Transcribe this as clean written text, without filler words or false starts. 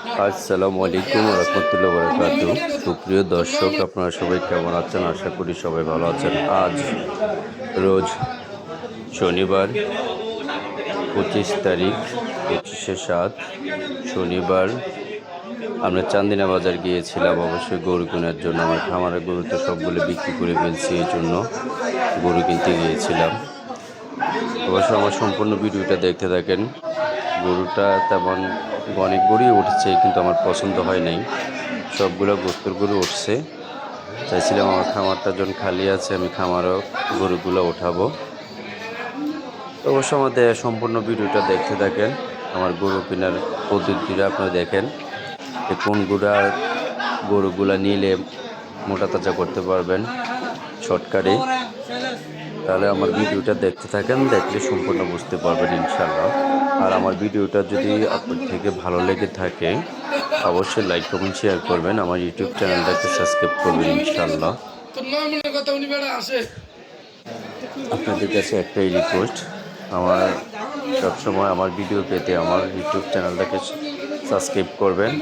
আসসালামু আলাইকুম রহমতুল্লাহ বরকাতু। সুপ্রিয় দর্শক, আপনারা সবাই কেমন আছেন? আশা করি সবাই ভালো আছেন। আজ রোজ শনিবার, 25 তারিখ, 25শে 7 শনিবার। আমরা চান্দিনা বাজার গিয়েছিলাম অবশ্যই গরু কেনার জন্য। আমার খামারের গরু তো সবগুলো বিক্রি করে ফেলছি, এই জন্য গরু কিনতে গিয়েছিলাম। অবশ্য আমার সম্পূর্ণ ভিডিওটা দেখতে থাকেন। গরুটা তেমন অনেক গরুই উঠছে, কিন্তু আমার পছন্দ হয় নাই। সবগুলো গোস্তের গরু উঠছে। চাইছিলাম আমার খামারটা যখন খালি আছে, আমি খামারও গরুগুলো উঠাবো। তো অবশ্য আমাদের সম্পূর্ণ ভিডিওটা দেখতে থাকেন। আমার গরু কেনার পদ্ধতিটা আপনারা দেখেন, যে কোন গরুগুলা নিলে মোটা তাজা করতে পারবেন শর্টকাটে। তাহলে আমার ভিডিওটা দেখতে থাকেন, দেখলে সম্পূর্ণ বুঝতে পারবেন ইনশাল্লাহ। আর আমার ভিডিওটা যদি আপনার থেকে ভালো লেগে থাকে, অবশ্যই লাইক কমেন্ট শেয়ার করবেন। আমার ইউটিউব চ্যানেলটাকে সাবস্ক্রাইব করবেন ইনশাল্লাহ। আপনাদের কাছে একটাই রিকোয়েস্ট, আমার সবসময় আমার ভিডিও পেতে আমার ইউটিউব চ্যানেলটাকে সাবস্ক্রাইব করবেন।